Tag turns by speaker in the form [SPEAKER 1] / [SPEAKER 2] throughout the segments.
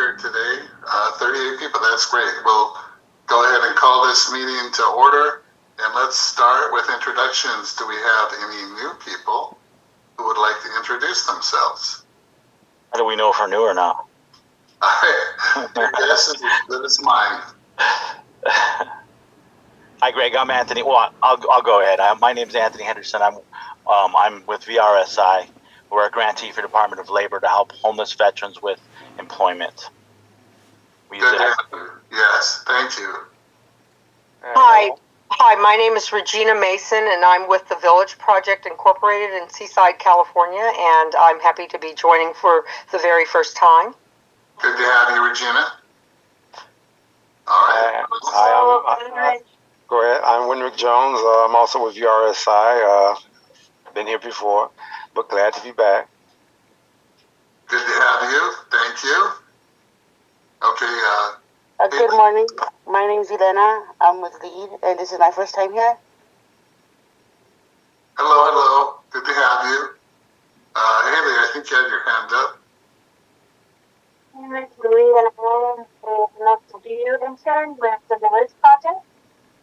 [SPEAKER 1] here today. 38 people, that's great. We'll go ahead and call this meeting to order. And let's start with introductions. Do we have any new people who would like to introduce themselves?
[SPEAKER 2] How do we know if we're new or not?
[SPEAKER 1] Your guess is as good as mine.
[SPEAKER 2] Hi, Greg. I'm Anthony. Well, I'll go ahead. My name's Anthony Henderson. I'm with VRSI. We're a grantee for Department of Labor to help homeless veterans with employment.
[SPEAKER 1] Yes, thank you.
[SPEAKER 3] Hi, my name is Regina Mason, and I'm with the Village Project Incorporated in Seaside, California, and I'm happy to be joining for the very first time.
[SPEAKER 1] Good to have you, Regina. All right.
[SPEAKER 4] Hi, go ahead. I'm Winrick Jones. I'm also with VRSI. Been here before, but glad to be back.
[SPEAKER 1] Good to have you. Thank you. Okay.
[SPEAKER 5] Good morning. My name is Elena. I'm with LEAD, and this is my first time here.
[SPEAKER 1] Hello. Good to have you. Haley, I think you had your hand up.
[SPEAKER 6] My name is Louise, and I'm not to be intern with the Village Project.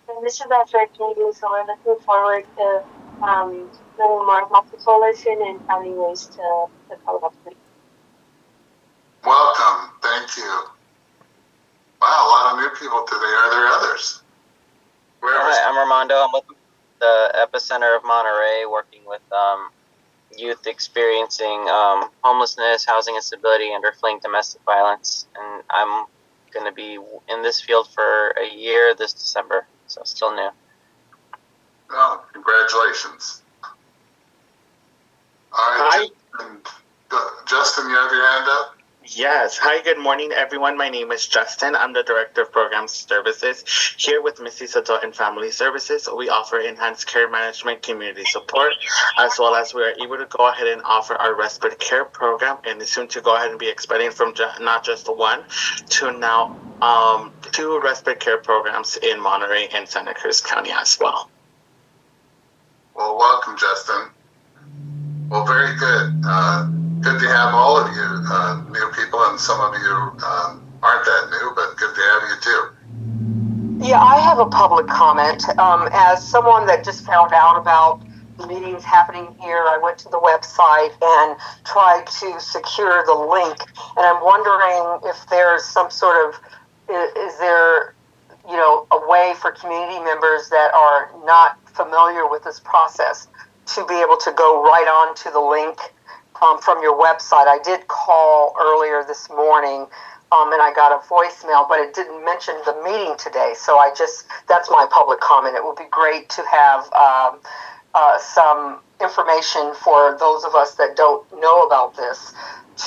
[SPEAKER 6] And this is our first meeting, so we're looking forward to learning more about the coalition and finding ways to come up with it.
[SPEAKER 1] Welcome. Thank you. Wow, a lot of new people today. Are there others?
[SPEAKER 7] Hi, I'm Armando. I'm with the epicenter of Monterey, working with youth experiencing homelessness, housing instability, and or fleeing domestic violence. And I'm going to be in this field for a year this December, so still new.
[SPEAKER 1] Oh, congratulations. All right. Justin, you have your hand up?
[SPEAKER 8] Yes. Hi, good morning, everyone. My name is Justin. I'm the Director of Program Services here with Missy's Adult and Family Services. We offer enhanced care management, community support, as well as we are able to go ahead and offer our respite care program, and soon to go ahead and be expanding from not just one to now 2 respite care programs in Monterey and Santa Cruz County as well.
[SPEAKER 1] Well, welcome, Justin. Well, very good. Good to have all of you new people, and some of you aren't that new, but good to have you too.
[SPEAKER 3] Yeah, I have a public comment. As someone that just found out about the meetings happening here, I went to the website and tried to secure the link, and I'm wondering if there's some sort of, is there, a way for community members that are not familiar with this process to be able to go right on to the link from your website. I did call earlier this morning and I got a voicemail, but it didn't mention the meeting today. So that's my public comment. It would be great to have some information for those of us that don't know about this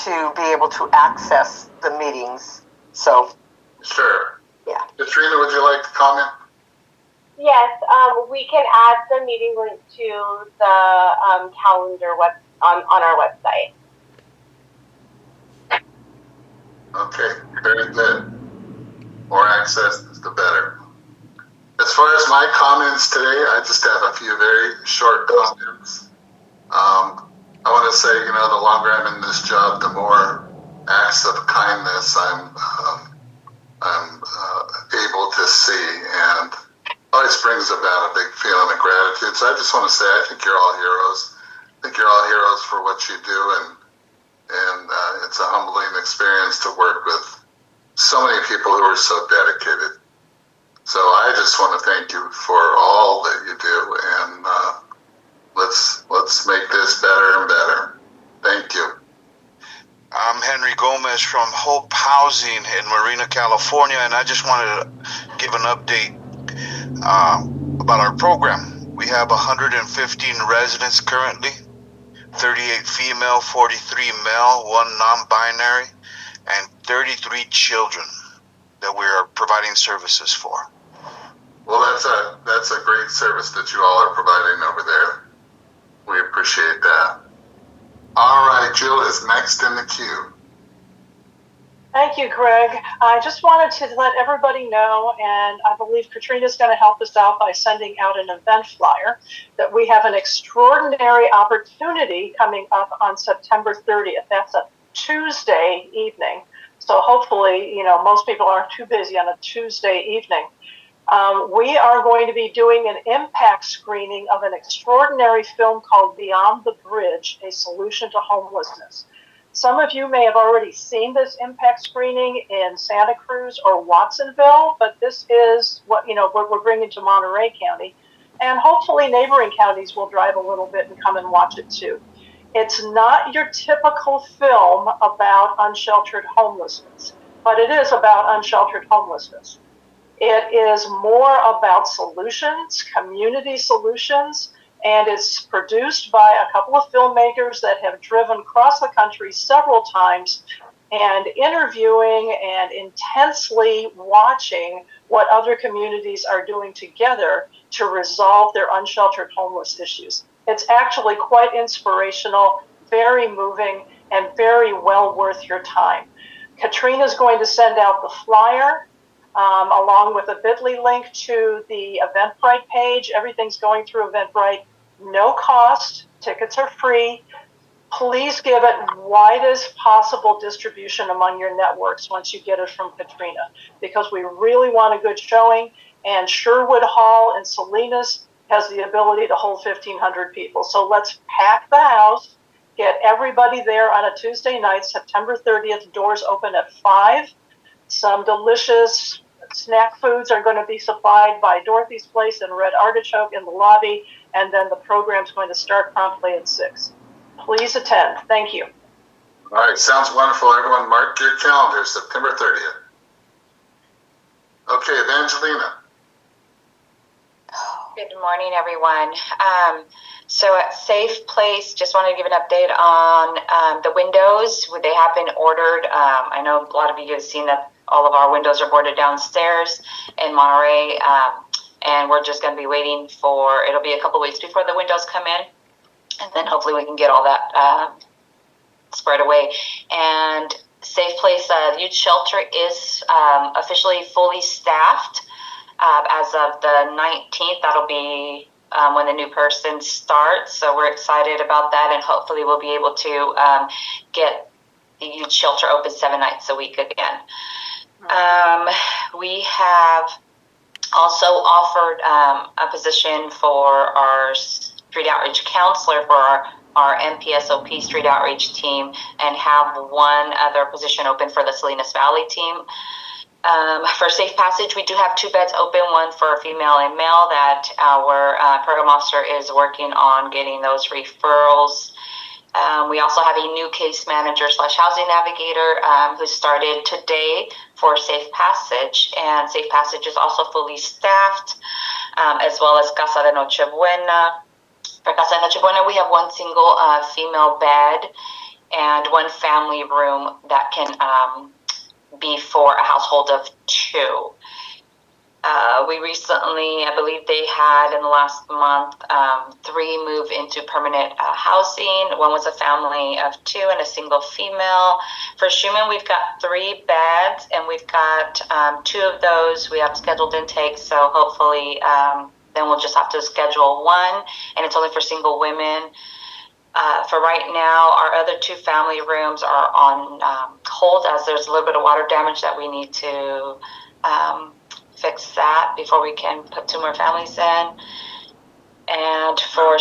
[SPEAKER 3] to be able to access the meetings. So.
[SPEAKER 1] Sure.
[SPEAKER 3] Yeah.
[SPEAKER 1] Katrina, would you like to comment?
[SPEAKER 6] Yes, we can add the meeting link to the calendar on our website.
[SPEAKER 1] Okay, very good. More access, the better. As far as my comments today, I just have a few very short comments. I want to say, the longer I'm in this job, the more acts of kindness I'm able to see, and always brings about a big feeling of gratitude. So I just want to say, I think you're all heroes. I think you're all heroes for what you do, and it's a humbling experience to work with so many people who are so dedicated. So I just want to thank you for all that you do, and let's make this better and better. Thank you.
[SPEAKER 9] I'm Henry Gomez from Hope Housing in Marina, California, and I just wanted to give an update about our program. We have 115 residents currently, 38 female, 43 male, 1 non-binary, and 33 children that we are providing services for.
[SPEAKER 1] Well, that's a great service that you all are providing over there. We appreciate that. All right, Jill is next in the queue.
[SPEAKER 10] Thank you, Greg. I just wanted to let everybody know, and I believe Katrina's going to help us out by sending out an event flyer, that we have an extraordinary opportunity coming up on September 30th. That's a Tuesday evening. So hopefully, most people aren't too busy on a Tuesday evening. We are going to be doing an impact screening of an extraordinary film called Beyond the Bridge, A Solution to Homelessness. Some of you may have already seen this impact screening in Santa Cruz or Watsonville, but this is what we're bringing to Monterey County. And hopefully neighboring counties will drive a little bit and come and watch it too. It's not your typical film about unsheltered homelessness, but it is about unsheltered homelessness. It is more about solutions, community solutions, and it's produced by a couple of filmmakers that have driven across the country several times and interviewing and intensely watching what other communities are doing together to resolve their unsheltered homeless issues. It's actually quite inspirational, very moving, and very well worth your time. Katrina's going to send out the flyer along with a bit.ly link to the Eventbrite page. Everything's going through Eventbrite, no cost, tickets are free. Please give it widest possible distribution among your networks once you get it from Katrina, because we really want a good showing, and Sherwood Hall in Salinas has the ability to hold 1,500 people. So let's pack the house, get everybody there on a Tuesday night, September 30th, doors open at 5. Some delicious snack foods are going to be supplied by Dorothy's Place and Red Artichoke in the lobby, and then the program's going to start promptly at 6. Please attend. Thank you.
[SPEAKER 1] All right, sounds wonderful. Everyone mark your calendar, September 30th. Okay, Evangelina.
[SPEAKER 11] Good morning, everyone. So at Safe Place, just wanted to give an update on the windows. They have been ordered. I know a lot of you have seen that all of our windows are boarded downstairs in Monterey, and we're just going to be waiting for, it'll be a couple weeks before the windows come in, and then hopefully we can get all that spread away. And Safe Place Youth Shelter is officially fully staffed. As of the 19th, that'll be when the new person starts. So we're excited about that, and hopefully we'll be able to get the youth shelter open 7 nights a week again. We have also offered a position for our street outreach counselor for our MPSOP street outreach team, and have one other position open for the Salinas Valley team. For Safe Passage, we do have 2 beds open, one for female and male, that our program officer is working on getting those referrals. We also have a new case manager / housing navigator who started today for Safe Passage, and Safe Passage is also fully staffed, as well as Casa de Noche Buena. For Casa de Noche Buena, we have 1 single female bed and 1 family room that can be for a household of 2. We recently, I believe they had in the last month, 3 move into permanent housing. 1 was a family of 2 and a single female. For Schumann, we've got 3 beds, and we've got 2 of those we have scheduled intake, so hopefully then we'll just have to schedule 1, and it's only for single women. For right now, our other 2 family rooms are on hold, as there's a little bit of water damage that we need to fix that before we can put 2 more families in. And for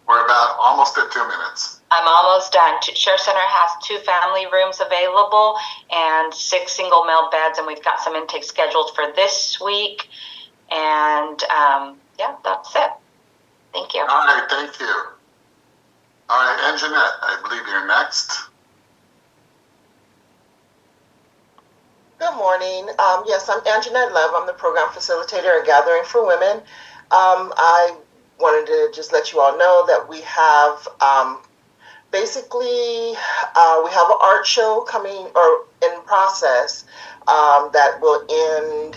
[SPEAKER 1] we're about almost at 2 minutes.
[SPEAKER 11] I'm almost done. Share Center has 2 family rooms available and 6 single male beds, and we've got some intake scheduled for this week. And yeah, that's it. Thank you.
[SPEAKER 1] All right, thank you. All right, Anjanette, I believe you're next.
[SPEAKER 12] Good morning. Yes, I'm Anjanette Love. I'm the program facilitator at Gathering for Women. I wanted to just let you all know that we have basically we have an art show coming or in process that will end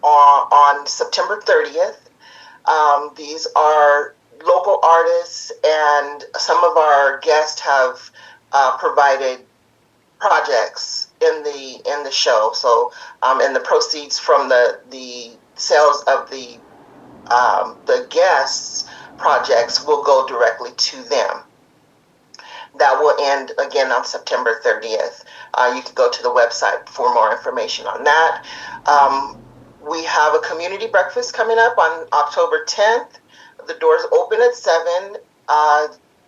[SPEAKER 12] on September 30th. These are local artists, and some of our guests have provided projects in the show. So, and the proceeds from the sales of the guests' projects will go directly to them. that will end again on September 30th. You can go to the website for more information on that. We have a community breakfast coming up on October 10th. The doors open at 7.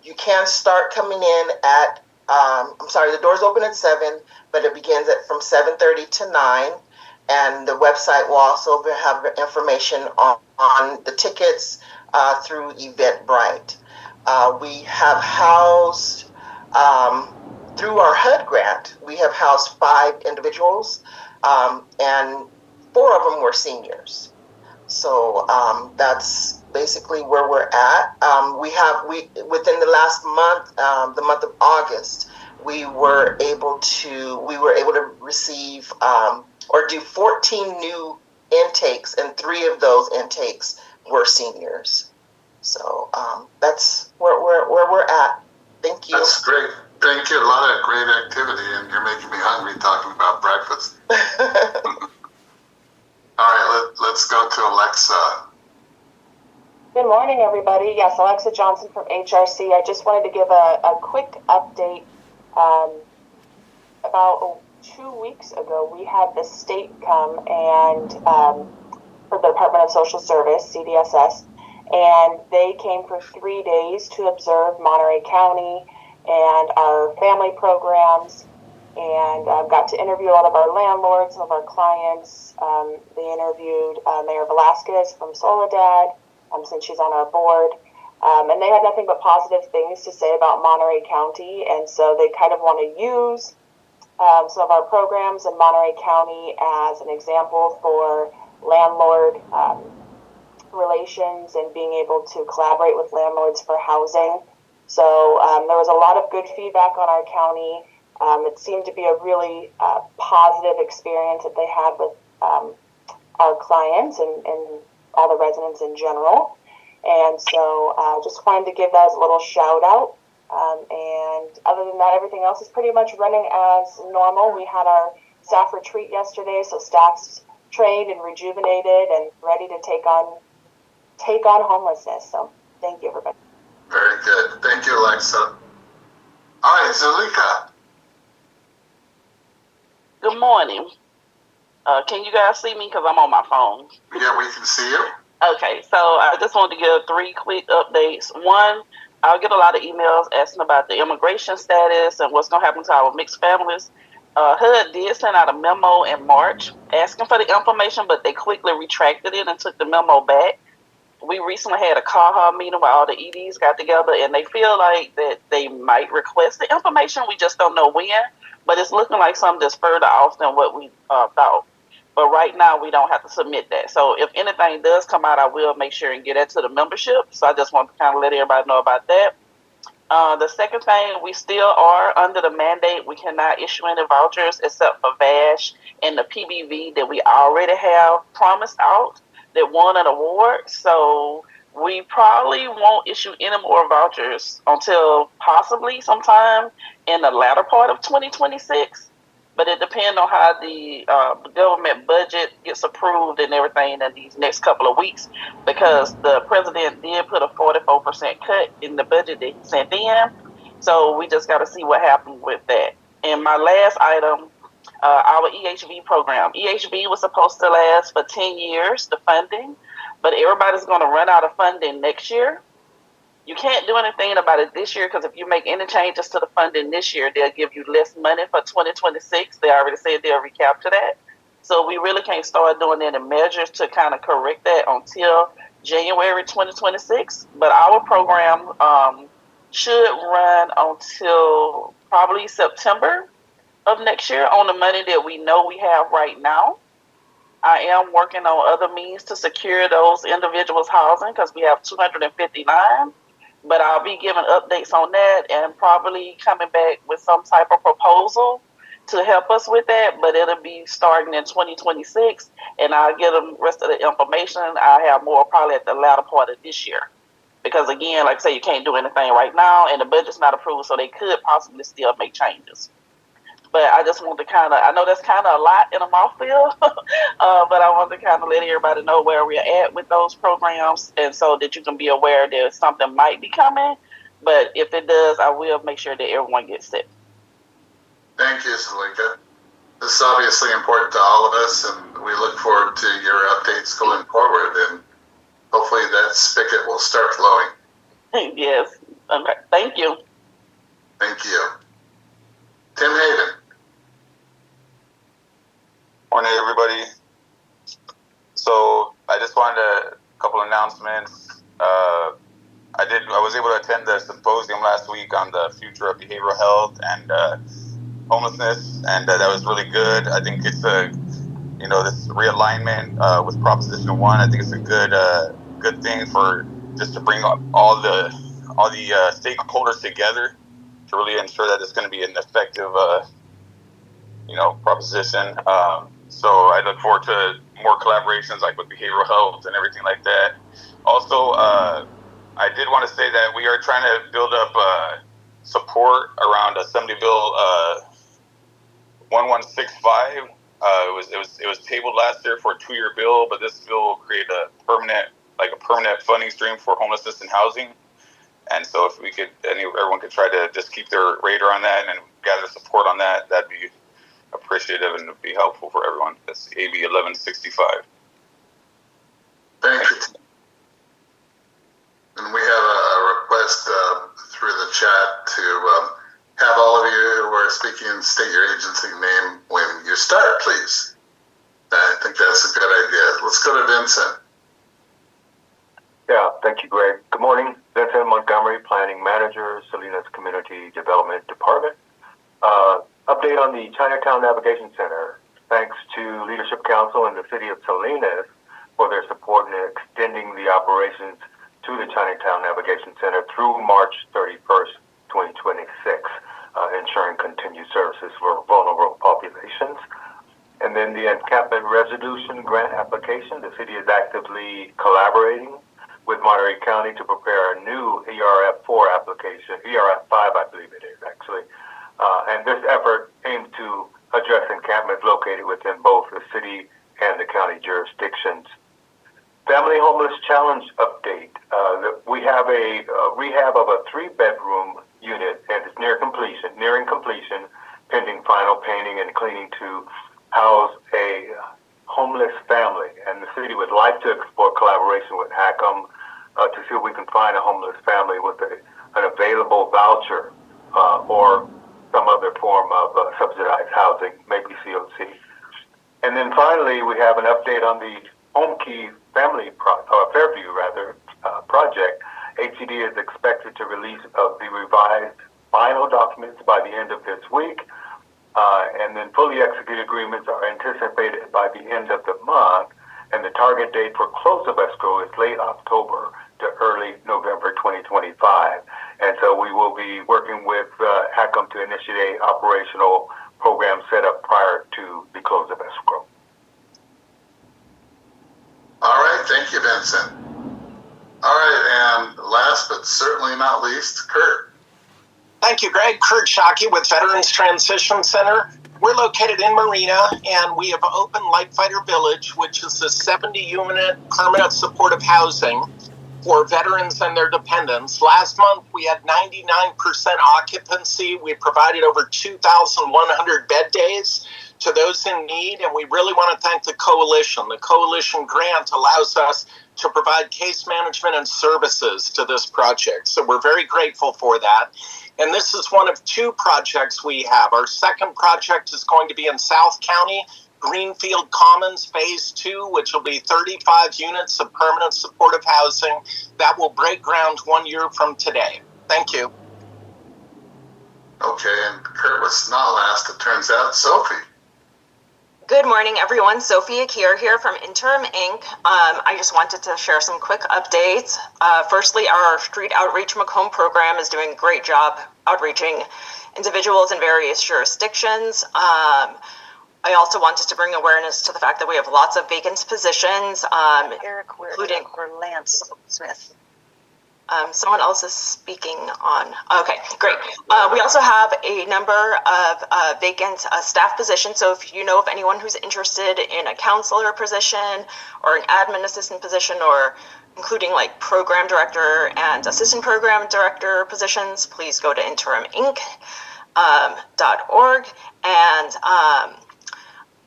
[SPEAKER 12] You can start coming in at, the doors open at 7, but it begins from 7:30 to 9. And the website will also have information on the tickets through Eventbrite. We have housed, through our HUD grant, we have housed 5 individuals, and 4 of them were seniors. So that's basically where we're at. Within the last month, the month of August, we were able to receive or do 14 new intakes, and 3 of those intakes were seniors. So that's where we're at. Thank you.
[SPEAKER 1] That's great. Thank you. A lot of great activity, and you're making me hungry talking about breakfast. All right, let's go to Alexa.
[SPEAKER 13] Good morning, everybody. Yes, Alexa Johnson from HRC. I just wanted to give a quick update. About 2 weeks ago, we had the state come and for the Department of Social Service, CDSS, and they came for 3 days to observe Monterey County and our family programs, and got to interview a lot of our landlords, some of our clients. They interviewed Mayor Velasquez from Soledad, since she's on our board, and they had nothing but positive things to say about Monterey County, and so they kind of want to use some of our programs in Monterey County as an example for landlord relations and being able to collaborate with landlords for housing. So there was a lot of good feedback on our county. It seemed to be a really positive experience that they had with our clients and all the residents in general. And so just wanted to give that as a little shout out. And other than that, everything else is pretty much running as normal. We had our staff retreat yesterday, so staff's trained and rejuvenated and ready to take on homelessness. So thank you, everybody.
[SPEAKER 1] Very good. Thank you, Alexa. All right, Zulika.
[SPEAKER 14] Good morning. Can you guys see me? Because I'm on my phone.
[SPEAKER 1] Yeah, we can see you.
[SPEAKER 14] Okay, so I just wanted to give 3 quick updates. One, I'll get a lot of emails asking about the immigration status and what's going to happen to our mixed families. HUD did send out a memo in March asking for the information, but they quickly retracted it and took the memo back. We recently had a CAHA meeting where all the EDs got together, and they feel like that they might request the information. We just don't know when, but it's looking like something that's further off than what we thought. But right now, we don't have to submit that. So if anything does come out, I will make sure and get that to the membership. So I just want to kind of let everybody know about that. The second thing, we still are under the mandate. We cannot issue any vouchers except for VASH and the PBV that we already have promised out that won an award. So we probably won't issue any more vouchers until possibly sometime in the latter part of 2026. But it depends on how the government budget gets approved and everything in these next couple of weeks, because the president did put a 44% cut in the budget that he sent in. So we just got to see what happens with that. And my last item, our EHV program. EHV was supposed to last for 10 years, the funding, but everybody's going to run out of funding next year. You can't do anything about it this year, because if you make any changes to the funding this year, they'll give you less money for 2026. They already said they'll recapture that. So we really can't start doing any measures to kind of correct that until January 2026. But our program should run until probably September of next year on the money that we know we have right now. I am working on other means to secure those individuals' housing, because we have 259. But I'll be giving updates on that and probably coming back with some type of proposal to help us with that. But it'll be starting in 2026, and I'll get the rest of the information. I'll have more probably at the latter part of this year. Because, again, like I say, you can't do anything right now, and the budget's not approved, so they could possibly still make changes. But I just want to I know that's kind of a lot in a mouthfeel, but I want to kind of let everybody know where we're at with those programs, and so that you can be aware that something might be coming but if it does, I will make sure that everyone gets it.
[SPEAKER 1] Thank you, Salika. This is obviously important to all of us, and we look forward to your updates going forward, and hopefully that spigot will start flowing.
[SPEAKER 14] Yes. Okay. Thank you.
[SPEAKER 1] Thank you. Tim Hayden.
[SPEAKER 15] Morning, everybody. So I just wanted a couple announcements. I was able to attend the symposium last week on the future of behavioral health and homelessness, and that was really good. I think it's this realignment with Proposition 1. I think it's a good thing for just to bring all the stakeholders together to really ensure that it's going to be an effective proposition. So I look forward to more collaborations like with behavioral health and everything like that. Also, I did want to say that we are trying to build up support around Assembly Bill 1165. It was tabled last year for a 2-year bill, but this bill will create a permanent funding stream for homelessness and housing. And so if everyone could try to just keep their radar on that and gather support on that, that'd be appreciative and would be helpful for everyone. That's AB 1165.
[SPEAKER 1] Thank you. And we have a request through the chat to have all of you who are speaking state your agency name when you start, please. I think that's a good idea. Let's go to Vincent.
[SPEAKER 16] Yeah, thank you, Greg. Good morning. Vincent Montgomery, Planning Manager, Salinas Community Development Department. Update on the Chinatown Navigation Center. Thanks to Leadership Council and the City of Salinas for their support in extending the operations to the Chinatown Navigation Center through March 31st, 2026, ensuring continued services for vulnerable populations. And then the Encampment Resolution Grant application. The city is actively collaborating with Monterey County to prepare a new ERF4 application, ERF5 I believe it is actually, and this effort aims to address encampments located within both the city and the county jurisdictions. Family Homeless Challenge update. We have a rehab of a 3-bedroom unit and it's nearing completion, pending final painting and cleaning to house a homeless family. And the city would like to explore collaboration with HACM to see if we can find a homeless family with an available voucher or some other form of subsidized housing, maybe COC. And then finally, we have an update on the Home Key Family Fairview project. HCD is expected to release the revised final documents by the end of this week, and then fully executed agreements are anticipated by the end of the month, and the target date for close of escrow is late October to early November 2025. And so we will be working with HACM to initiate operational program setup prior to the close of escrow.
[SPEAKER 1] All right, thank you, Vincent. All right, and last but certainly not least, Kurt.
[SPEAKER 17] Thank you, Greg. Kurt Shockey with Veterans Transition Center. We're located in Marina, and we have opened Lightfighter Village, which is a 70-unit permanent supportive housing for veterans and their dependents. Last month, we had 99% occupancy. We provided over 2,100 bed days to those in need, and we really want to thank the Coalition. The Coalition grant allows us to provide case management and services to this project, so we're very grateful for that. And this is one of 2 projects we have. Our second project is going to be in South County, Greenfield Commons Phase 2, which will be 35 units of permanent supportive housing that will break ground 1 year from today. Thank you.
[SPEAKER 1] Okay, and Kurt was not last, it turns out. Sophie.
[SPEAKER 18] Good morning, everyone. Sophie Akir here from Interim Inc. I just wanted to share some quick updates. Firstly, our Street Outreach Macomb program is doing a great job outreaching individuals in various jurisdictions. I also wanted to bring awareness to the fact that we have lots of vacant positions, including Lance Smith. Someone else is speaking on. Okay, great. We also have a number of vacant staff positions. So if you know of anyone who's interested in a counselor position or an admin assistant position or including like program director and assistant program director positions, please go to interiminc.org. And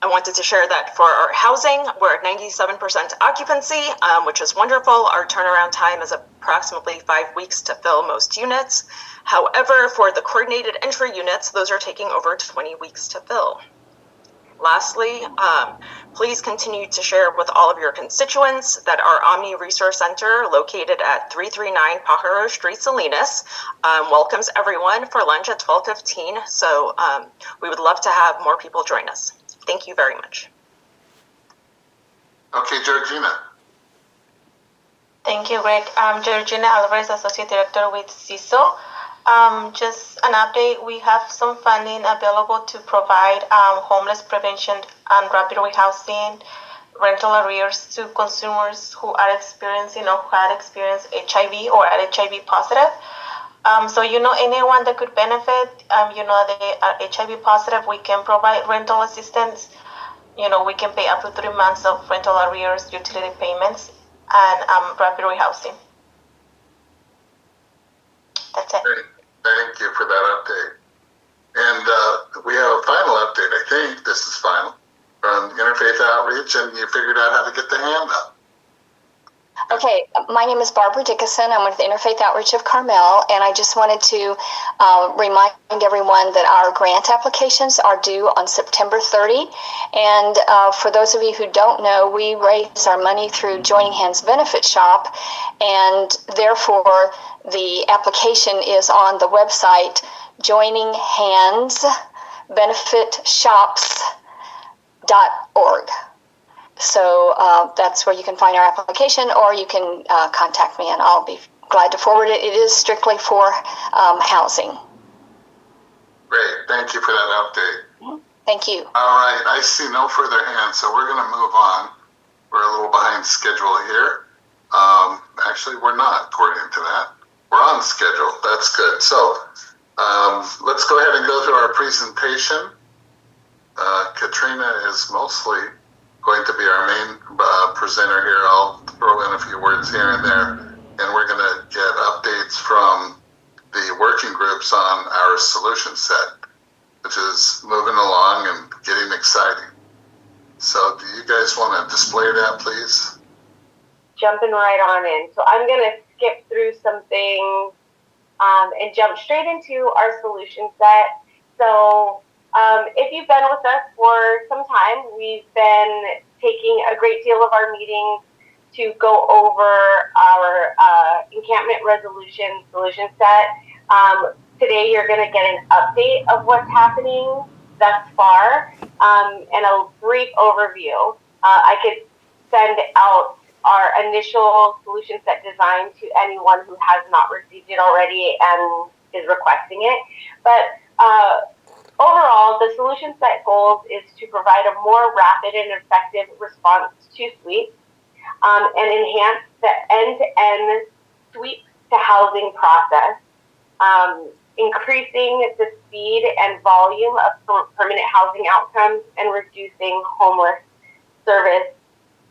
[SPEAKER 18] I wanted to share that for our housing, we're at 97% occupancy, which is wonderful. Our turnaround time is approximately 5 weeks to fill most units. However, for the coordinated entry units, those are taking over 20 weeks to fill. Lastly, please continue to share with all of your constituents that our Omni Resource Center, located at 339 Pajaro Street, Salinas, welcomes everyone for lunch at 12:15. So we would love to have more people join us. Thank you very much.
[SPEAKER 1] Okay, Georgina.
[SPEAKER 19] Thank you, Greg. I'm Georgina Alvarez, Associate Director with CISO. Just an update, we have some funding available to provide homeless prevention and rapid rehousing rental arrears to consumers who are experiencing or who had experienced HIV or are HIV positive. So, anyone that could benefit, they are HIV positive, we can provide rental assistance. We can pay up to 3 months of rental arrears, utility payments, and rapid rehousing. That's it.
[SPEAKER 1] Great. Thank you for that update. And we have a final update, I think this is final, from Interfaith Outreach, and you figured out how to get the hand up.
[SPEAKER 20] Okay, my name is Barbara Dickinson. I'm with Interfaith Outreach of Carmel, and I just wanted to remind everyone that our grant applications are due on September 30. And for those of you who don't know, we raise our money through Joining Hands Benefit Shop, and therefore the application is on the website joininghandsbenefitshops.org. So that's where you can find our application, or you can contact me, and I'll be glad to forward it. It is strictly for housing.
[SPEAKER 1] Great. Thank you for that update.
[SPEAKER 20] Thank you.
[SPEAKER 1] All right. I see no further hands, so we're going to move on. We're a little behind schedule here. Actually, we're not, according to that. We're on schedule. That's good. So let's go ahead and go through our presentation. Katrina is mostly going to be our main presenter here. I'll throw in a few words here and there, and we're going to get updates from the working groups on our solution set, which is moving along and getting exciting. So do you guys want to display that, please?
[SPEAKER 6] Jumping right on in. So I'm going to skip through some things and jump straight into our solution set. So if you've been with us for some time, we've been taking a great deal of our meetings to go over our encampment resolution solution set. Today you're going to get an update of what's happening thus far and a brief overview. I could send out our initial solution set design to anyone who has not received it already and is requesting it. But overall, the solution set goals is to provide a more rapid and effective response to sweeps and enhance the end-to-end sweep to housing process, increasing the speed and volume of permanent housing outcomes, and reducing homeless service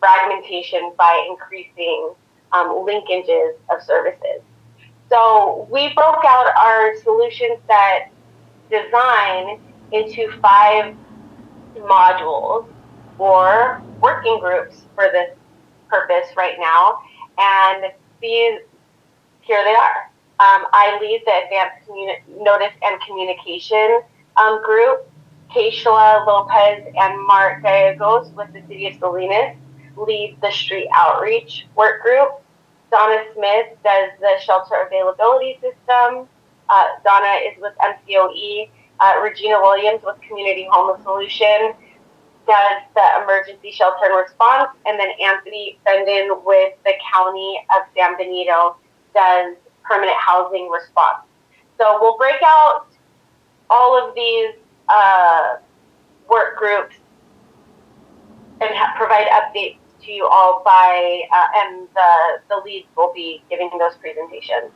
[SPEAKER 6] fragmentation by increasing linkages of services. So we broke out our solution set design into 5 modules or working groups for this purpose right now, and these, here they are. I lead the Advanced Notice and Communication group. Keishla Lopez and Mark Gallegos with the City of Salinas lead the Street Outreach work group. Donna Smith does the Shelter Availability System. Donna is with MCOE. Regina Williams with Community Homeless Solution does the Emergency Shelter and Response. And then Anthony Fendon with the County of San Benito does Permanent Housing Response. So we'll break out all of these work groups and provide updates to you all by, and the leads will be giving those presentations.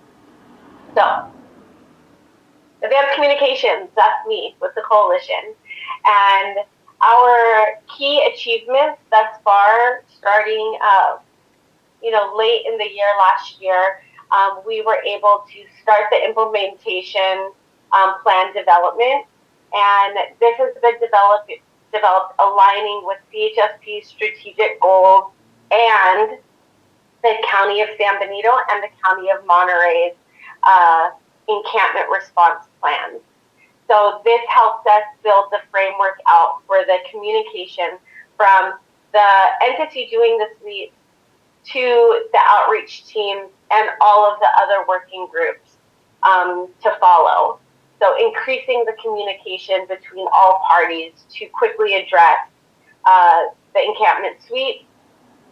[SPEAKER 6] So, Advanced Communications, that's me with the coalition. And our key achievements thus far, starting late in the year last year, we were able to start the implementation plan development, and this has been developed aligning with CHSP's strategic goals and the County of San Benito and the County of Monterey's encampment response plans. So this helps us build the framework out for the communication from the entity doing the sweep to the outreach teams and all of the other working groups to follow. So increasing the communication between all parties to quickly address the encampment suite,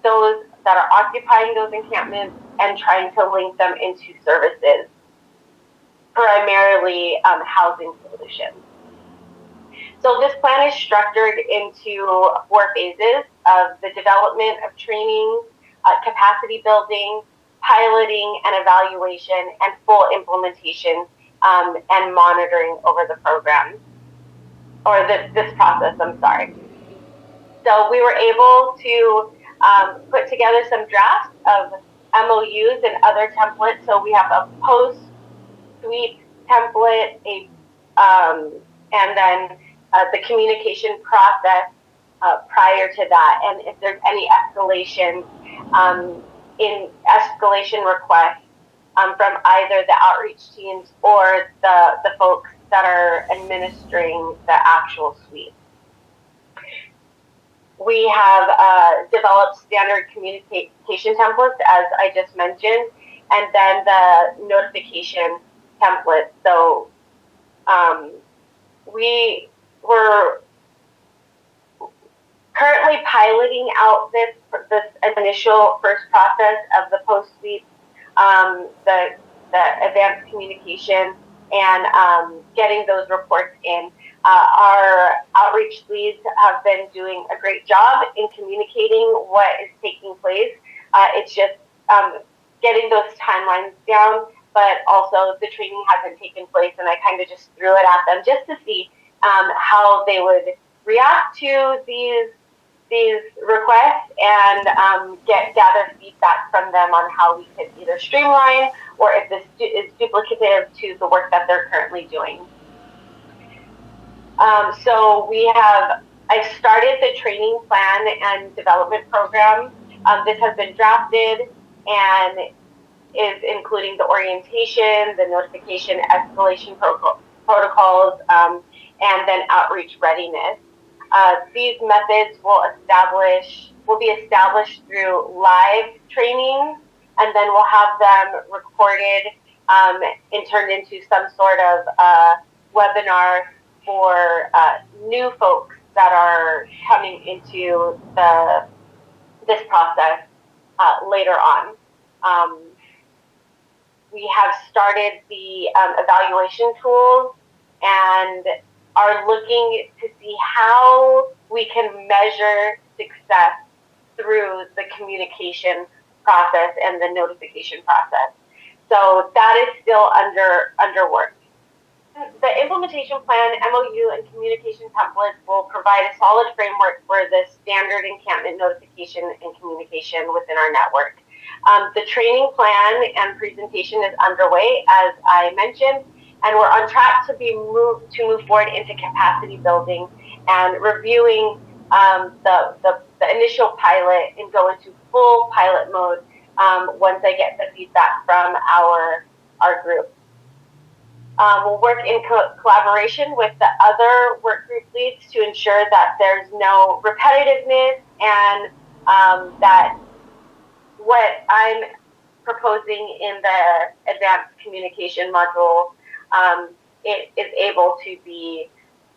[SPEAKER 6] those that are occupying those encampments, and trying to link them into services, primarily housing solutions. So this plan is structured into 4 phases of the development of training, capacity building, piloting and evaluation, and full implementation and monitoring over the program, or this process, I'm sorry. So we were able to put together some drafts of MOUs and other templates. So we have a post-sweep template, and then the communication process prior to that, and if there's any escalation in escalation requests from either the outreach teams or the folks that are administering the actual suite. We have developed standard communication templates, as I just mentioned, and then the notification template. So we were currently piloting out this initial first process of the post-sweep, the advanced communication, and getting those reports in. Our outreach leads have been doing a great job in communicating what is taking place. It's just getting those timelines down, but also the training hasn't taken place, and I kind of just threw it at them just to see how they would react to these requests and gather feedback from them on how we could either streamline or if this is duplicative to the work that they're currently doing. So I've started the training plan and development program. This has been drafted and is including the orientation, the notification, escalation protocols, and then outreach readiness. These methods will be established through live training, and then we'll have them recorded and turned into some sort of webinar for new folks that are coming into this process later on. We have started the evaluation tools and are looking to see how we can measure success through the communication process and the notification process. So that is still under work. The implementation plan, MOU, and communication templates will provide a solid framework for the standard encampment notification and communication within our network. The training plan and presentation is underway, as I mentioned, and we're on track to move forward into capacity building and reviewing the initial pilot and go into full pilot mode once I get the feedback from our group. We'll work in collaboration with the other work group leads to ensure that there's no repetitiveness and that what I'm proposing in the advanced communication module it is able to be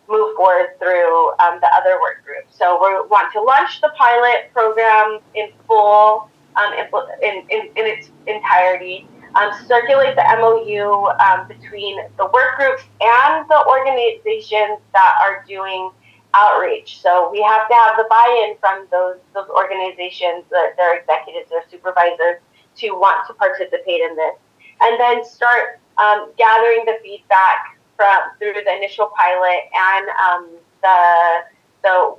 [SPEAKER 6] moved forward through the other work groups. So we want to launch the pilot program in full, in its entirety, circulate the MOU between the work groups and the organizations that are doing outreach. So we have to have the buy-in from those organizations, their executives, their supervisors, to want to participate in this. And then start gathering the feedback through the initial pilot and the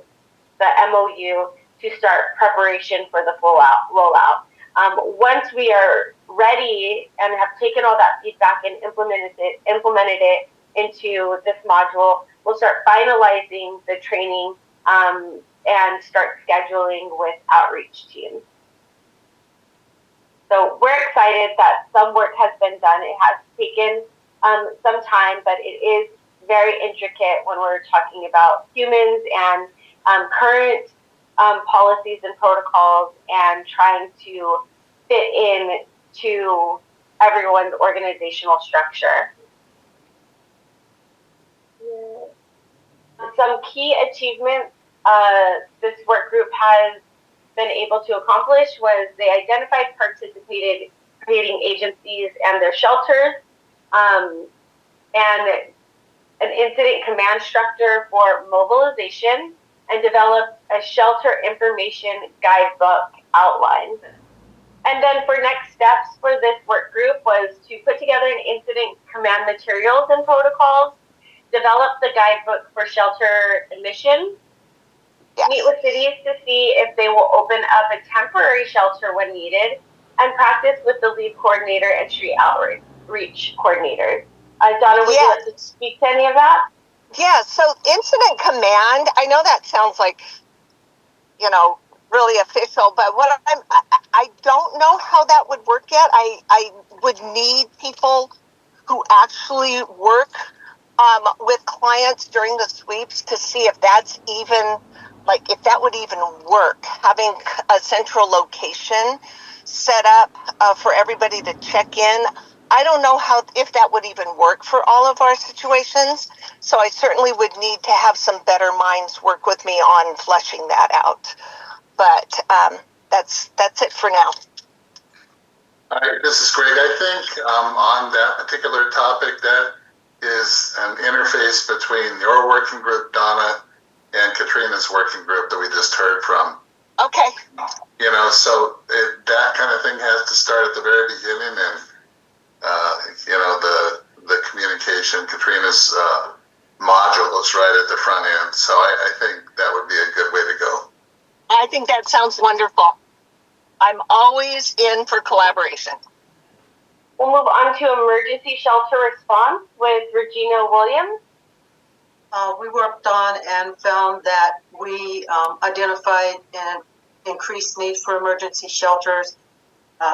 [SPEAKER 6] MOU to start preparation for the full rollout. Once we are ready and have taken all that feedback and implemented it into this module, we'll start finalizing the training and start scheduling with outreach teams. So we're excited that some work has been done. It has taken some time, but it is very intricate when we're talking about humans and current policies and protocols and trying to fit in to everyone's organizational structure. Some key achievements this work group has been able to accomplish was they identified participating agencies and their shelters, and an incident command structure for mobilization, and developed a shelter information guidebook outline. And then for next steps for this work group was to put together an incident command materials and protocols, develop the guidebook for shelter admission, meet with cities to see if they will open up a temporary shelter when needed, and practice with the lead coordinator and street outreach coordinators. Donna, would you like to speak to any of that?
[SPEAKER 3] Yeah, so incident command, I know that sounds like, really official, but I don't know how that would work yet. I would need people who actually work with clients during the sweeps to see if that's even, if that would even work, having a central location set up for everybody to check in. I don't know if that would even work for all of our situations, so I certainly would need to have some better minds work with me on fleshing that out. But that's it for now.
[SPEAKER 1] All right, this is Greg. I think on that particular topic, that is an interface between your working group, Donna, and Katrina's working group that we just heard from.
[SPEAKER 3] Okay.
[SPEAKER 1] So that kind of thing has to start at the very beginning, and the communication, Katrina's module is right at the front end. So I think that would be a good way to go.
[SPEAKER 3] I think that sounds wonderful. I'm always in for collaboration.
[SPEAKER 6] We'll move on to emergency shelter response with Regina Williams.
[SPEAKER 21] We worked on and found that we identified an increased need for emergency shelters,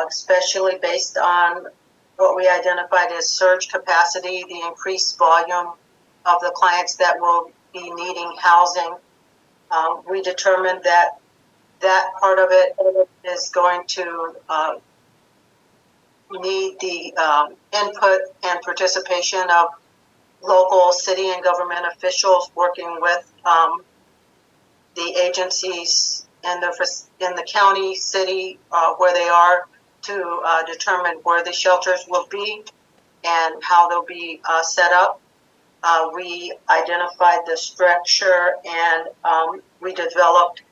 [SPEAKER 21] especially based on what we identified as surge capacity, the increased volume of the clients that will be needing housing. We determined that part of it is going to need the input and participation of local city and government officials working with the agencies in the county, city, where they are, to determine where the shelters will be and how they'll be set up. We identified the structure and we developed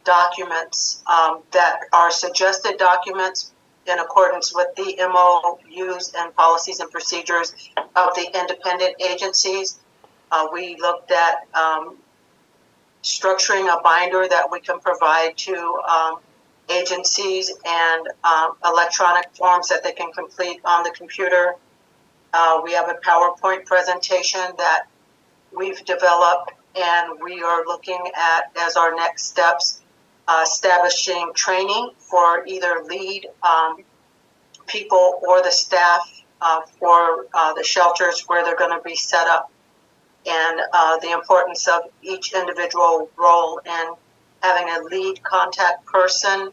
[SPEAKER 21] documents that are suggested documents in accordance with the MOUs and policies and procedures of the independent agencies. We looked at structuring a binder that we can provide to agencies and electronic forms that they can complete on the computer. We have a PowerPoint presentation that we've developed, and we are looking at, as our next steps, establishing training for either lead people or the staff for the shelters where they're going to be set up, and the importance of each individual role in having a lead contact person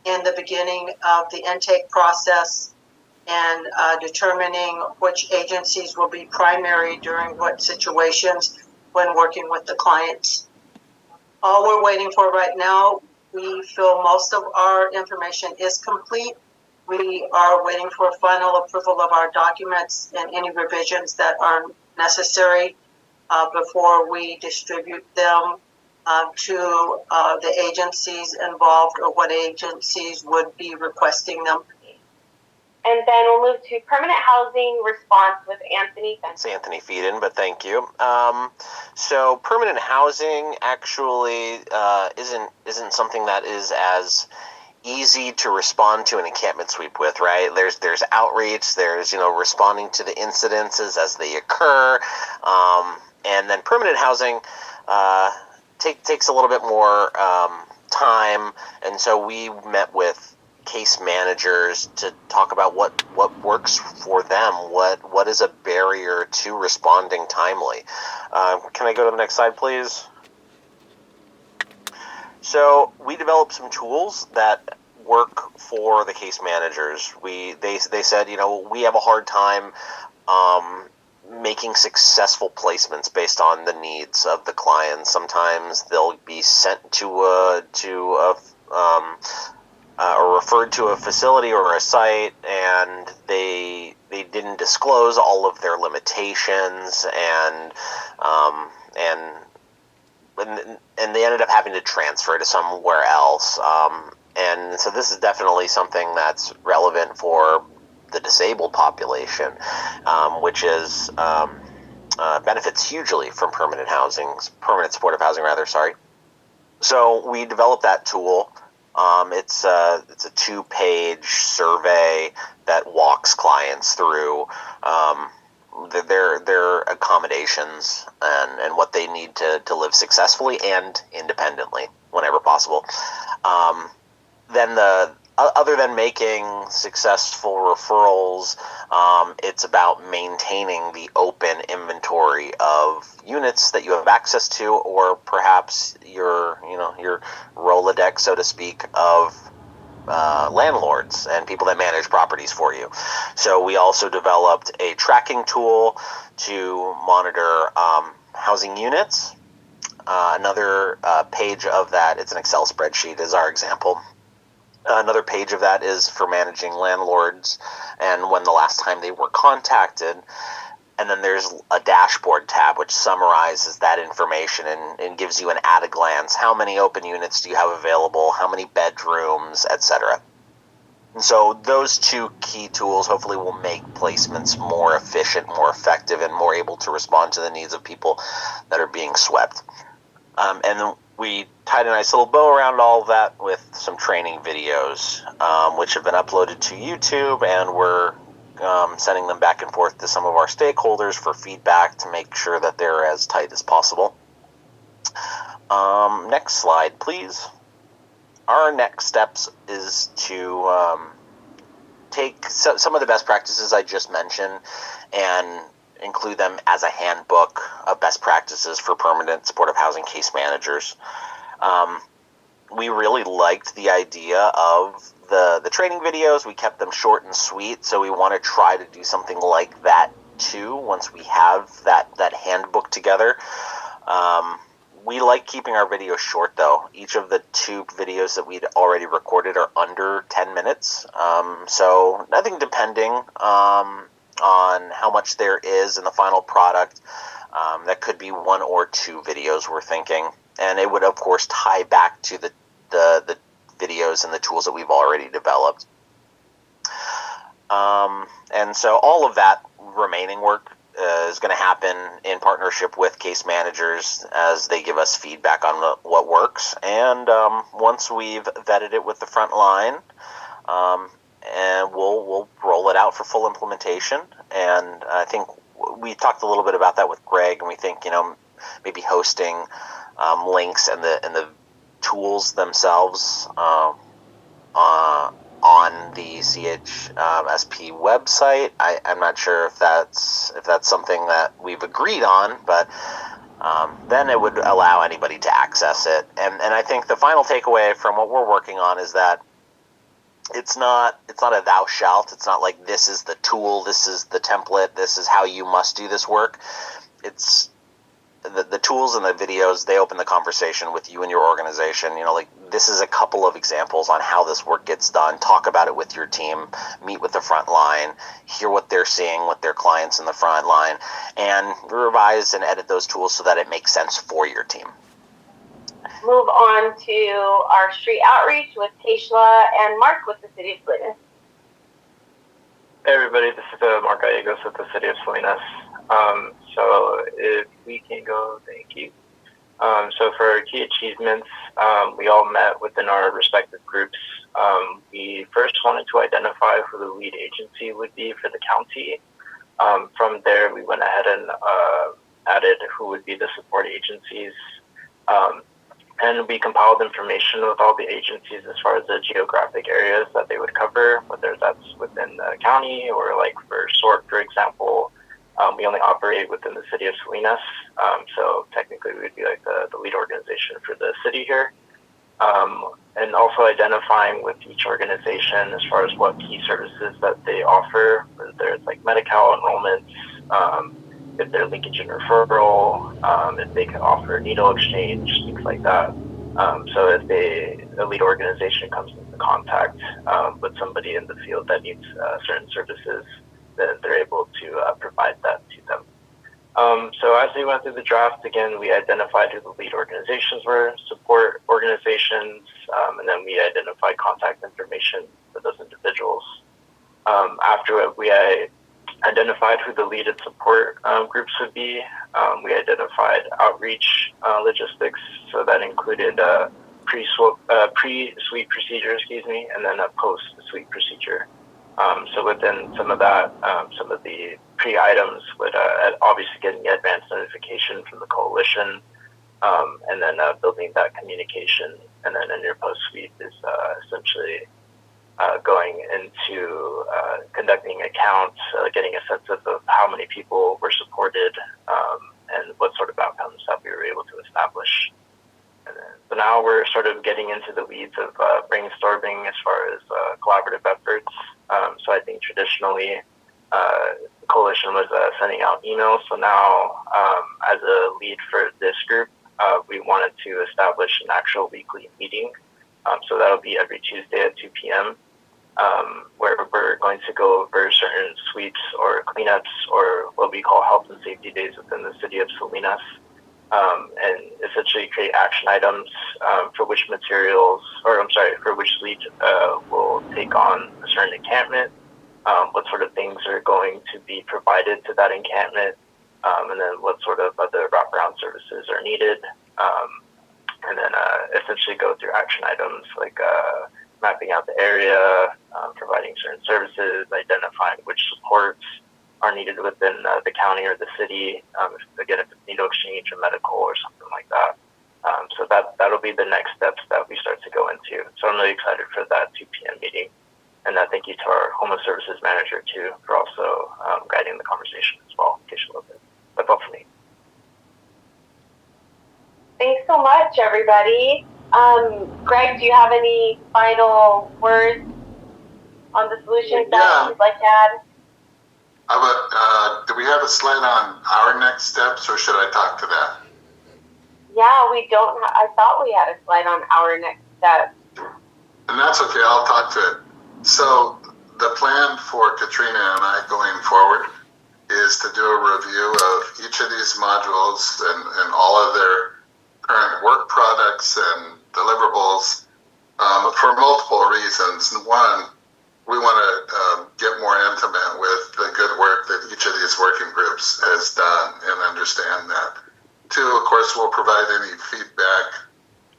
[SPEAKER 21] in the beginning of the intake process, and determining which agencies will be primary during what situations when working with the clients. All we're waiting for right now, we feel most of our information is complete. We are waiting for final approval of our documents and any revisions that are necessary before we distribute them to the agencies involved, or what agencies would be requesting them.
[SPEAKER 6] And then we'll move to permanent housing response with Anthony.
[SPEAKER 22] It's Anthony Feeden, but thank you. So permanent housing actually isn't something that is as easy to respond to an encampment sweep with, right? There's outreach, there's responding to the incidences as they occur, and then permanent housing takes a little bit more time, and so we met with case managers to talk about what works for them, what is a barrier to responding timely. Can I go to the next slide, please? So we developed some tools that work for the case managers. They said, we have a hard time making successful placements based on the needs of the clients. Sometimes they'll be sent to or referred to a facility or a site, and they didn't disclose all of their limitations, and they ended up having to transfer to somewhere else. And so this is definitely something that's relevant for the disabled population, which is benefits hugely from permanent supportive housing, rather. Sorry. So we developed that tool. It's a 2-page survey that walks clients through their accommodations and what they need to live successfully and independently whenever possible. Then other than making successful referrals, it's about maintaining the open inventory of units that you have access to, or perhaps your Rolodex, so to speak, of landlords and people that manage properties for you. So we also developed a tracking tool to monitor housing units. Another page of that, it's an Excel spreadsheet is our example. Another page of that is for managing landlords and when the last time they were contacted. And then there's a dashboard tab which summarizes that information and gives you an at a glance. How many open units do you have available? How many bedrooms, etc. And so those two key tools hopefully will make placements more efficient, more effective, and more able to respond to the needs of people that are being swept. And we tied a nice little bow around all of that with some training videos, which have been uploaded to YouTube, and we're sending them back and forth to some of our stakeholders for feedback to make sure that they're as tight as possible. Next slide, please. Our next steps is to take some of the best practices I just mentioned and include them as a handbook of best practices for permanent supportive housing case managers. We really liked the idea of the training videos. We kept them short and sweet, so we want to try to do something like that too once we have that handbook together. We like keeping our videos short, though. Each of the 2 videos that we'd already recorded are under 10 minutes, so I think depending on how much there is in the final product, that could be 1 or 2 videos we're thinking, and it would of course tie back to the videos and the tools that we've already developed. And so all of that remaining work is going to happen in partnership with case managers as they give us feedback on what works, and once we've vetted it with the front line, and we'll roll it out for full implementation. And I think we talked a little bit about that with Greg, and we think maybe hosting links and the tools themselves on the CHSP website. I'm not sure if that's something that we've agreed on, but then it would allow anybody to access it. And I think the final takeaway from what we're working on is that it's not a thou shalt. It's not like this is the tool, this is the template, this is how you must do this work. It's the tools and the videos, they open the conversation with you and your organization. This is a couple of examples on how this work gets done. Talk about it with your team, meet with the front line, hear what they're seeing with their clients in the front line, and revise and edit those tools so that it makes sense for your team.
[SPEAKER 19] Move on to our street outreach with Tashla and Mark with the City of Salinas.
[SPEAKER 2] Hey everybody, this is Mark Gallegos with the City of Salinas. So if we can go, thank you. So for our key achievements, we all met within our respective groups. We first wanted to identify who the lead agency would be for the county. From there, we went ahead and added who would be the support agencies. And we compiled information with all the agencies as far as the geographic areas that they would cover, whether that's within the county or like for SORT, for example. We only operate within the city of Salinas, so technically we would be like the lead organization for the city here. And also identifying with each organization as far as what key services that they offer, whether it's like Medi-Cal enrollments, if they're linkage and referral, if they can offer needle exchange, things like that. So if a lead organization comes into contact with somebody in the field that needs certain services, then they're able to provide that to them. So as we went through the draft, again, we identified who the lead organizations were, support organizations, and then we identified contact information for those individuals. After we identified who the lead and support groups would be, we identified outreach logistics, so that included pre-sweep procedure, and then a post-sweep procedure. So within some of that, some of the pre-items would obviously getting advance notification from the coalition, and then building that communication, and then in your post-sweep is essentially going into conducting accounts, getting a sense of how many people were supported, and what sort of outcomes that we were able to establish. And then, so now we're sort of getting into the weeds of brainstorming as far as collaborative efforts. So I think traditionally the coalition was sending out emails. So now as a lead for this group, we wanted to establish an actual weekly meeting. So that'll be every Tuesday at 2 p.m. Where we're going to go over certain sweeps or cleanups or what we call health and safety days within the city of Salinas, and essentially create action items for which for which lead will take on a certain encampment, what sort of things are going to be provided to that encampment, and then what sort of other wraparound services are needed, and then essentially go through action items like mapping out the area, providing certain services, identifying which supports are needed within the county or the city, if it's needle exchange or medical or something like that. So that'll be the next steps that we start to go into. So I'm really excited for that 2 p.m. meeting. And thank you to our homeless services manager, too, for also guiding the conversation as well, in case you love it. That's all for me.
[SPEAKER 19] Thanks so much, everybody. Greg, do you have any final words on the solutions that you'd like to add?
[SPEAKER 1] Do we have a slide on our next steps, or should I talk to that?
[SPEAKER 19] Yeah, we don't. I thought we had a slide on our next steps.
[SPEAKER 1] And that's okay. I'll talk to it. So the plan for Katrina and I going forward is to do a review of each of these modules and all of their current work products and deliverables for multiple reasons. One, we want to get more intimate with the good work that each of these working groups has done and understand that. Two, of course, we'll provide any feedback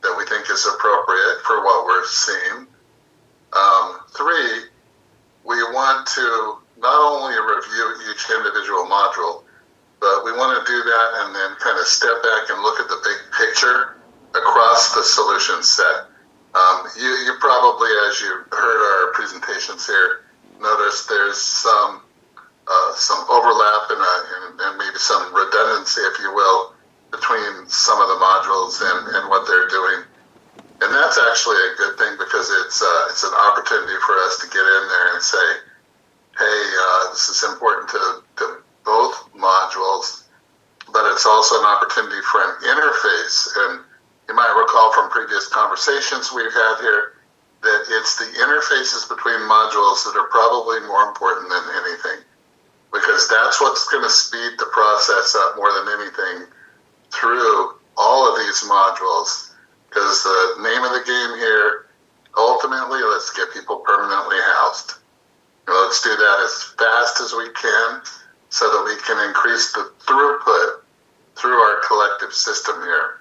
[SPEAKER 1] that we think is appropriate for what we're seeing. Three, we want to not only review each individual module, but we want to do that and then kind of step back and look at the big picture across the solution set. You probably, as you heard our presentations here, noticed there's some overlap and maybe some redundancy, if you will, between some of the modules and what they're doing. And that's actually a good thing because it's an opportunity for us to get in there and say, hey, this is important to both modules, but it's also an opportunity for an interface. And you might recall from previous conversations we've had here that it's the interfaces between modules that are probably more important than anything, because that's what's going to speed the process up more than anything through all of these modules. Because the name of the game here, ultimately, let's get people permanently housed. Let's do that as fast as we can so that we can increase the throughput through our collective system here.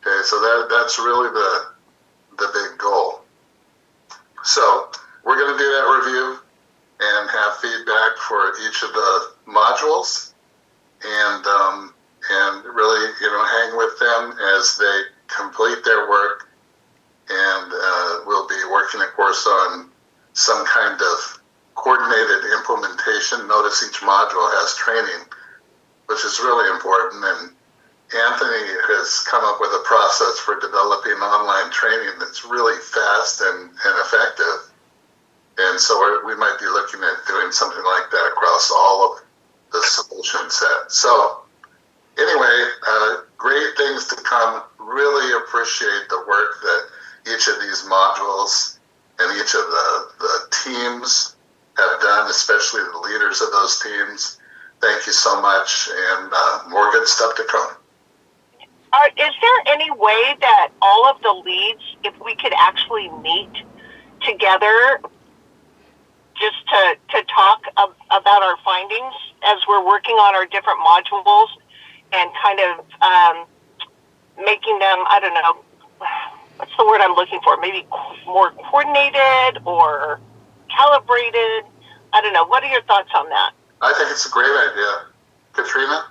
[SPEAKER 1] Okay, so that's really the big goal. So we're going to do that review and have feedback for each of the modules, and really, hang with them as they complete their work. And we'll be working, of course, on some kind of coordinated implementation. Notice each module has training, which is really important. And Anthony has come up with a process for developing online training that's really fast and effective. And so we might be looking at doing something like that across all of the solution set. So anyway, great things to come. Really appreciate the work that each of these modules and each of the teams have done, especially the leaders of those teams. Thank you so much, and more good stuff to come.
[SPEAKER 4] Is there any way that all of the leads, if we could actually meet together just to talk about our findings as we're working on our different modules and kind of making them, I don't know, what's the word I'm looking for? Maybe more coordinated or calibrated? I don't know. What are your thoughts on that?
[SPEAKER 1] I think it's a great idea. Katrina?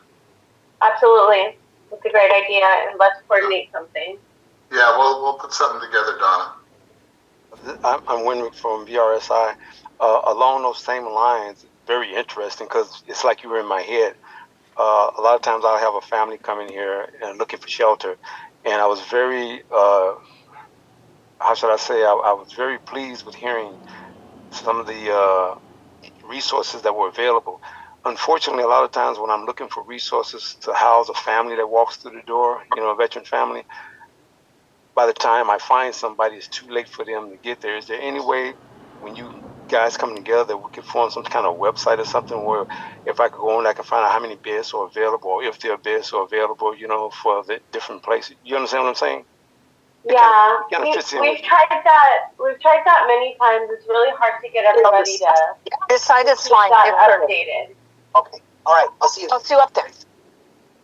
[SPEAKER 6] Absolutely. It's a great idea, and let's coordinate something.
[SPEAKER 1] Yeah, we'll put something together, Donna.
[SPEAKER 5] I'm Winrick from VRSI. Along those same lines, very interesting because it's like you were in my head. A lot of times I'll have a family coming here and looking for shelter, and I was very, how should I say, I was very pleased with hearing some of the resources that were available. Unfortunately, a lot of times when I'm looking for resources to house a family that walks through the door, a veteran family, by the time I find somebody, it's too late for them to get there. Is there any way when you guys come together, we could form some kind of website or something where if I could go on, I can find out how many beds are available, or if there are beds are available, for the different places. You understand what I'm saying?
[SPEAKER 6] Yeah, we've tried that. We've tried that many times. It's really hard to get everybody to.
[SPEAKER 3] This side is fine.
[SPEAKER 6] Updated.
[SPEAKER 3] Okay. All right. I'll see you up there.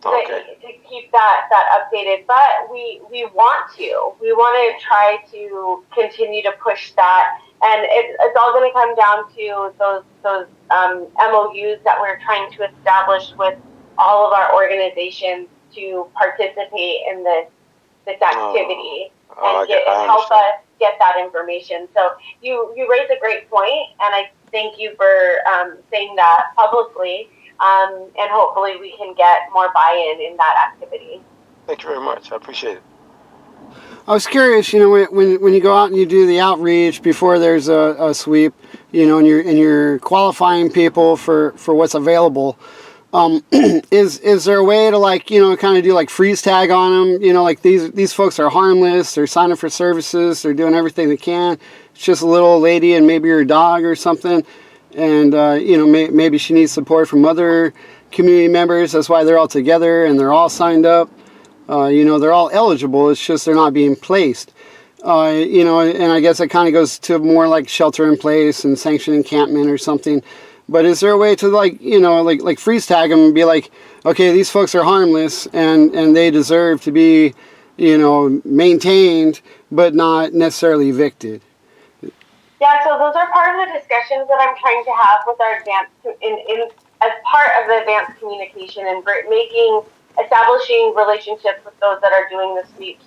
[SPEAKER 5] Okay.
[SPEAKER 6] To keep that updated, but we want to. We want to try to continue to push that, and it's all going to come down to those MOUs that we're trying to establish with all of our organizations to participate in this activity and help us get that information. So you raise a great point, and I thank you for saying that publicly. And hopefully we can get more buy-in in that activity.
[SPEAKER 5] Thank you very much. I appreciate it.
[SPEAKER 23] I was curious, when you go out and you do the outreach before there's a sweep, and you're qualifying people for what's available. Is there a way to kind of do freeze tag on them? Like these folks are harmless. They're signing for services. They're doing everything they can. It's just a little old lady and maybe her dog or something. And, maybe she needs support from other community members. That's why they're all together and they're all signed up. They're all eligible. It's just they're not being placed. And I guess it kind of goes to more like shelter in place and sanctioned encampment or something. But is there a way to freeze tag them and be like, okay, these folks are harmless and they deserve to be, maintained, but not necessarily evicted?
[SPEAKER 6] Yeah, so those are part of the discussions that I'm trying to have with our as part of the advanced communication and establishing relationships with those that are doing the sweeps.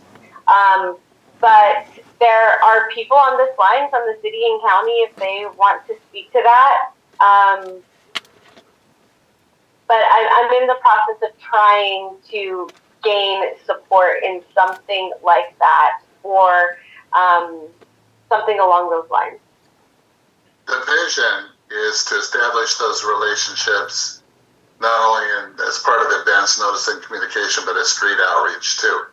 [SPEAKER 6] But there are people on this line from the city and county if they want to speak to that. But I'm in the process of trying to gain support in something like that or something along those lines.
[SPEAKER 1] The vision is to establish those relationships not only as part of advanced notice and communication, but as street outreach too.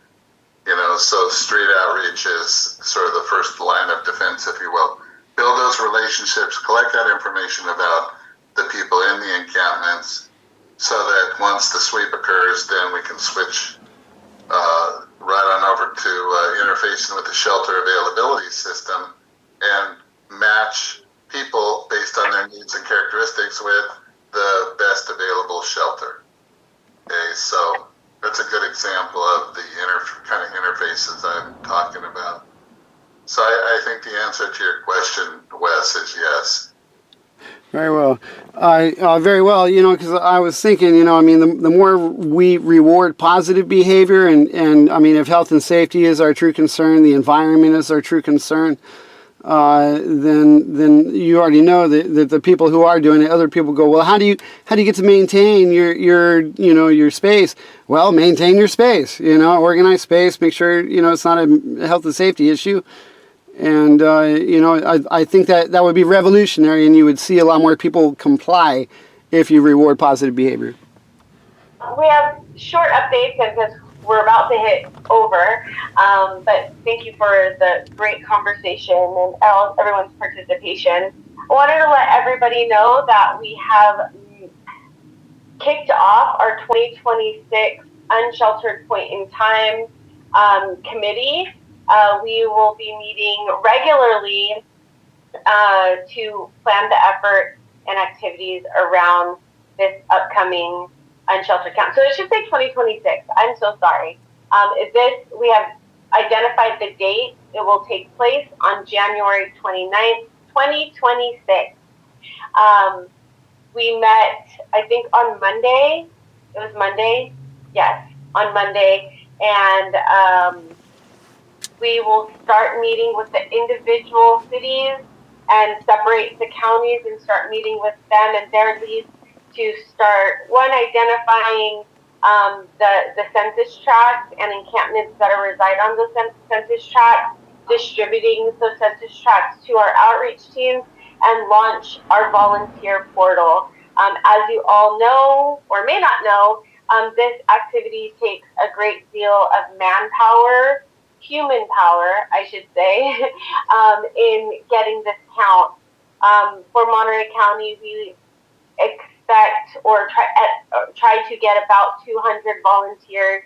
[SPEAKER 1] So street outreach is sort of the first line of defense, if you will. Build those relationships, collect that information about the people in the encampments so that once the sweep occurs, then we can switch right on over to interfacing with the shelter availability system and match people based on their needs and characteristics with the best available shelter. Okay, so that's a good example of the kind of interface been talking about. So I think the answer to your question, Wes, is yes.
[SPEAKER 23] Very well. Very well, because I was thinking, I mean, the more we reward positive behavior, and I mean, if health and safety is our true concern, the environment is our true concern, then you already know that the people who are doing it, other people go, well, how do you get to maintain your space? Well, maintain your space, organize space, make sure, it's not a health and safety issue. And, I think that would be revolutionary, and you would see a lot more people comply if you reward positive behavior.
[SPEAKER 7] We have short updates because we're about to hit over, but thank you for the great conversation and everyone's participation. I wanted to let everybody know that we have kicked off our 2026 Unsheltered Point in Time committee. We will be meeting regularly to plan the effort and activities around this upcoming unsheltered count. So it should say 2026. I'm so sorry. We have identified the date. It will take place on January 29th, 2026. We met, I think, on Monday. It was Monday? Yes, on Monday. And we will start meeting with the individual cities and separate the counties and start meeting with them and their leads to start, identifying the census tracts and encampments that reside on the census tracts, distributing the census tracts to our outreach teams, and launch our volunteer portal. As you all know, or may not know, this activity takes a great deal of manpower, human power, I should say, in getting this count. For Monterey County, we expect or try to get about 200 volunteers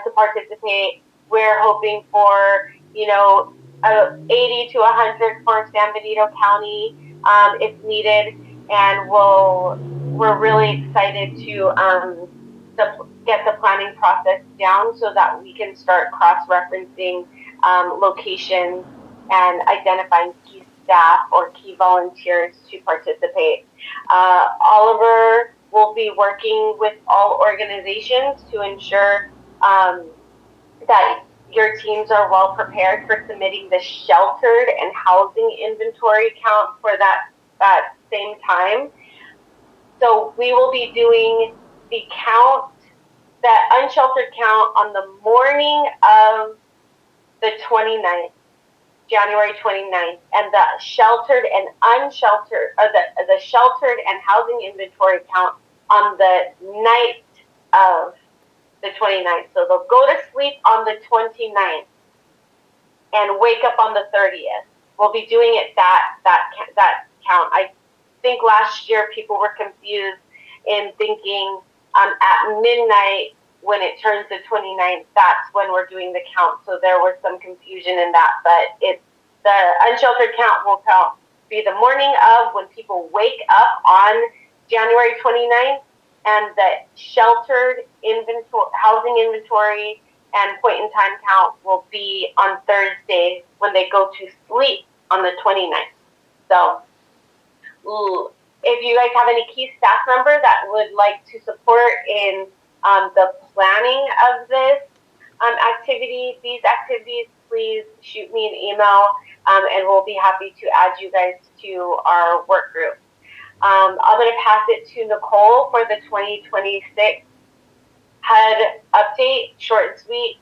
[SPEAKER 7] to participate. We're hoping for 80 to 100 for San Benito County if needed, and we're really excited to get the planning process down so that we can start cross-referencing locations and identifying key staff or key volunteers to participate. Oliver will be working with all organizations to ensure that your teams are well prepared for submitting the sheltered and housing inventory count for that same time. So we will be doing the count, that unsheltered count, on the morning of the 29th, January 29th, and the sheltered and unsheltered, or the sheltered and housing inventory count on the night of the 29th. So they'll go to sleep on the 29th and wake up on the 30th. We'll be doing it that count. I think last year people were confused in thinking at midnight, when it turns the 29th, that's when we're doing the count. So there was some confusion in that, but the unsheltered count will be the morning of, when people wake up on January 29th, and the sheltered housing inventory and point in time count will be on Thursday when they go to sleep on the 29th. So if you guys have any key staff member that would like to support in the planning of these activities, please shoot me an email, and we'll be happy to add you guys to our work group. I'm going to pass it to Nicole for the 2026 HUD update, short and sweet.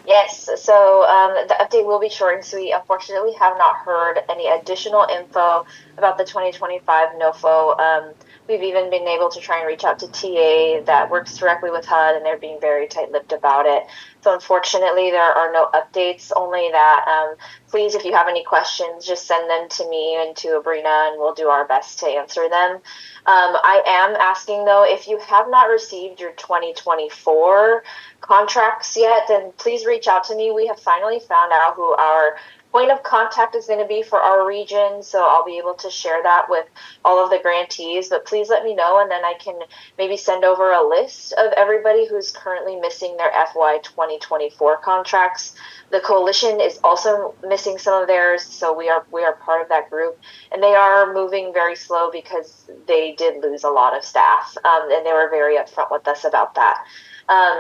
[SPEAKER 13] Yes, so the update will be short and sweet. Unfortunately, we have not heard any additional info about the 2025 NOFO. We've even been able to try and reach out to TA that works directly with HUD, and they're being very tight-lipped about it. So unfortunately, there are no updates, only that please, if you have any questions, just send them to me and to Abrina, and we'll do our best to answer them. I am asking, though, if you have not received your 2024 contracts yet, then please reach out to me. We have finally found out who our
[SPEAKER 8] point of contact is going to be for our region, so I'll be able to share that with all of the grantees. But please let me know, and then I can maybe send over a list of everybody who's currently missing their FY 2024 contracts. The coalition is also missing some of theirs, so we are part of that group, and they are moving very slow because they did lose a lot of staff, and they were very upfront with us about that.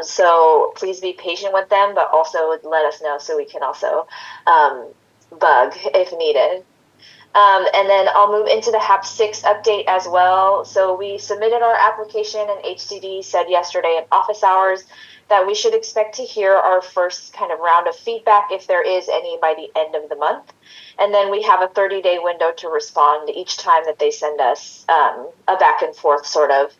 [SPEAKER 8] So please be patient with them, but also let us know so we can also bug if needed. And then I'll move into the HAP 6 update as well. So we submitted our application, and HCD said yesterday in office hours that we should expect to hear our first kind of round of feedback, if there is any, by the end of the month. And then we have a 30-day window to respond each time that they send us a back and forth sort of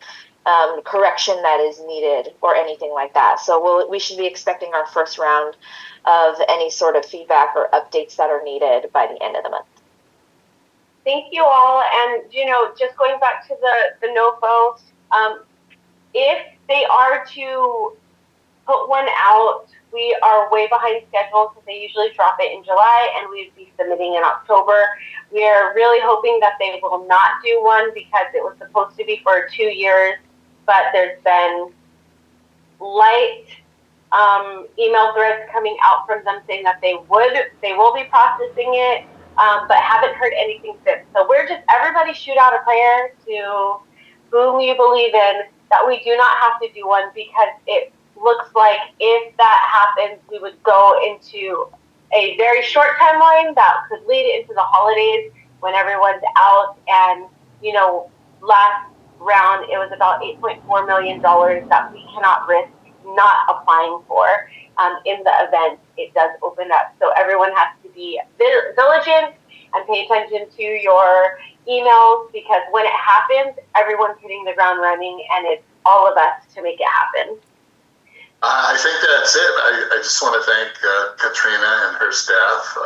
[SPEAKER 8] correction that is needed or anything like that. So we should be expecting our first round of any sort of feedback or updates that are needed by the end of the month.
[SPEAKER 7] Thank you all. And, just going back to the NOFO, if they are to put one out, we are way behind schedule because they usually drop it in July and we'd be submitting in October. We are really hoping that they will not do one because it was supposed to be for 2 years, but there's been light email threads coming out from them saying that they will be processing it, but haven't heard anything since. So everybody shoot out a prayer to whom you believe in that we do not have to do one, because it looks like if that happens, we would go into a very short timeline that could lead into the holidays when everyone's out. And, last round, it was about $8.4 million that we cannot risk not applying for in the event it does open up. So everyone has to be diligent and pay attention to your emails, because when it happens, everyone's hitting the ground running, and it's all of us to make it happen.
[SPEAKER 1] I think that's it. I just want to thank Katrina and her staff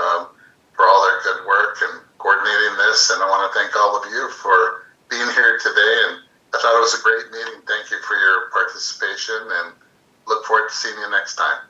[SPEAKER 1] for all their good work and coordinating this, and I want to thank all of you for being here today. And I thought it was a great meeting. Thank you for your participation, and look forward to seeing you next time.